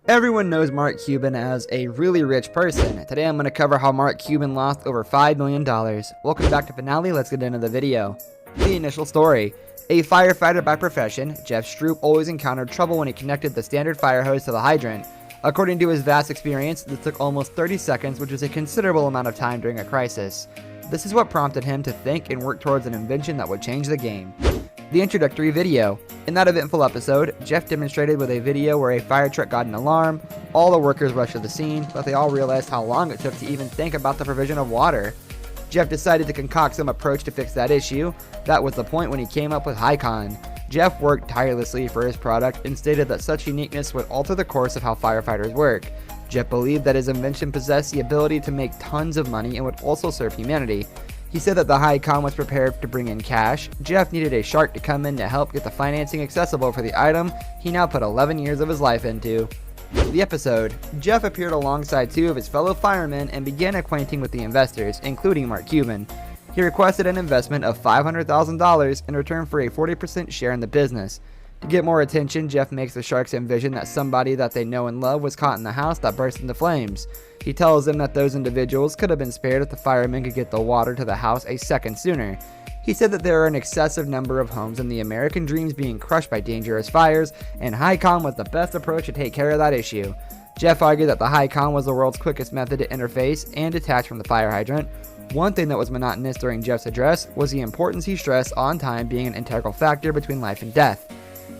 Everyone knows Mark Cuban as a really rich person. Today I'm going to cover how Mark Cuban lost over $5 million. Welcome back to Finale, let's get into the video. The initial story. A firefighter by profession, Jeff Stroop always encountered trouble when he connected the standard fire hose to the hydrant. According to his vast experience, this took almost 30 seconds, which is a considerable amount of time during a crisis. This is what prompted him to think and work towards an invention that would change the game. The introductory video. In that eventful episode, Jeff demonstrated with a video where a fire truck got an alarm. All the workers rushed to the scene, but they all realized how long it took to even think about the provision of water. Jeff decided to concoct some approach to fix that issue. That was the point when he came up with Hycon. Jeff worked tirelessly for his product and stated that such uniqueness would alter the course of how firefighters work. Jeff believed that his invention possessed the ability to make tons of money and would also serve humanity. He said that the Hycon was prepared to bring in cash. Jeff needed a shark to come in to help get the financing accessible for the item he now put 11 years of his life into. The episode. Jeff appeared alongside two of his fellow firemen and began acquainting with the investors, including Mark Cuban. He requested an investment of $500,000 in return for a 40% share in the business. To get more attention, Jeff makes the sharks envision that somebody that they know and love was caught in the house that burst into flames. He tells them that those individuals could have been spared if the firemen could get the water to the house a second sooner. He said that there are an excessive number of homes and the American dreams being crushed by dangerous fires, and Hycon was the best approach to take care of that issue. Jeff argued that the Hycon was the world's quickest method to interface and detach from the fire hydrant. One thing that was monotonous during Jeff's address was the importance he stressed on time being an integral factor between life and death.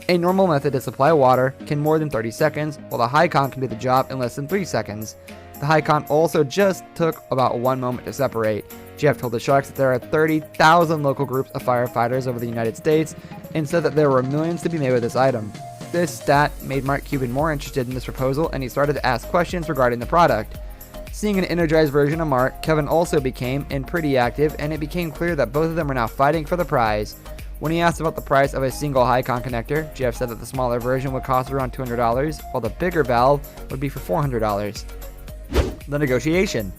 A normal method to supply water can more than 30 seconds, while the Hycon can do the job in less than 3 seconds. The Hycon also just took about 1 moment to separate. Jeff told the Sharks that there are 30,000 local groups of firefighters over the United States and said that there were millions to be made with this item. This stat made Mark Cuban more interested in this proposal, and he started to ask questions regarding the product. Seeing an energized version of Mark, Kevin also became pretty active, and it became clear that both of them were now fighting for the prize. When he asked about the price of a single Hycon connector, Jeff said that the smaller version would cost around $200, while the bigger valve would be for $400. The negotiation.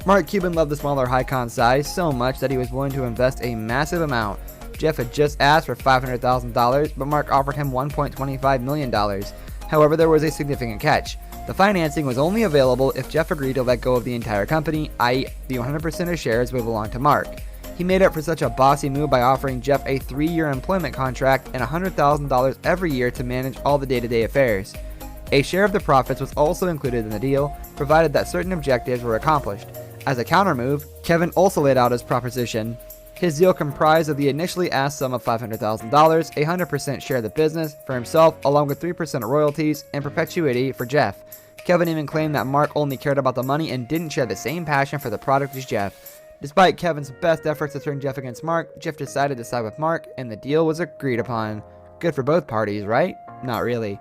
Mark Cuban loved the smaller Hycon size so much that he was willing to invest a massive amount. Jeff had just asked for $500,000, but Mark offered him $1.25 million. However, there was a significant catch. The financing was only available if Jeff agreed to let go of the entire company, i.e. the 100% of shares would belong to Mark. He made up for such a bossy move by offering Jeff a 3-year employment contract and $100,000 every year to manage all the day-to-day affairs. A share of the profits was also included in the deal, provided that certain objectives were accomplished. As a counter-move, Kevin also laid out his proposition. His deal comprised of the initially asked sum of $500,000, a 100% share of the business for himself, along with 3% of royalties, and perpetuity for Jeff. Kevin even claimed that Mark only cared about the money and didn't share the same passion for the product as Jeff. Despite Kevin's best efforts to turn Jeff against Mark, Jeff decided to side with Mark, and the deal was agreed upon. Good for both parties, right? Not really.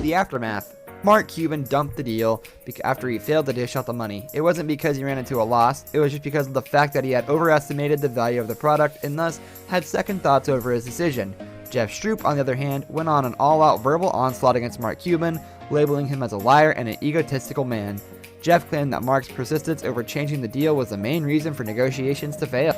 The aftermath. Mark Cuban dumped the deal after he failed to dish out the money. It wasn't because he ran into a loss, it was just because of the fact that he had overestimated the value of the product and thus had second thoughts over his decision. Jeff Stroop, on the other hand, went on an all-out verbal onslaught against Mark Cuban, labeling him as a liar and an egotistical man. Jeff claimed that Mark's persistence over changing the deal was the main reason for negotiations to fail.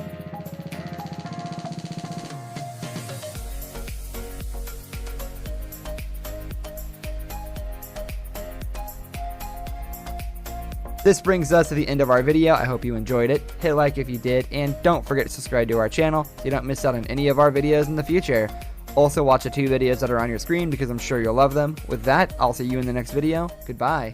This brings us to the end of our video. I hope you enjoyed it. Hit like if you did, and don't forget to subscribe to our channel so you don't miss out on any of our videos in the future. Also watch the 2 videos that are on your screen because I'm sure you'll love them. With that, I'll see you in the next video. Goodbye.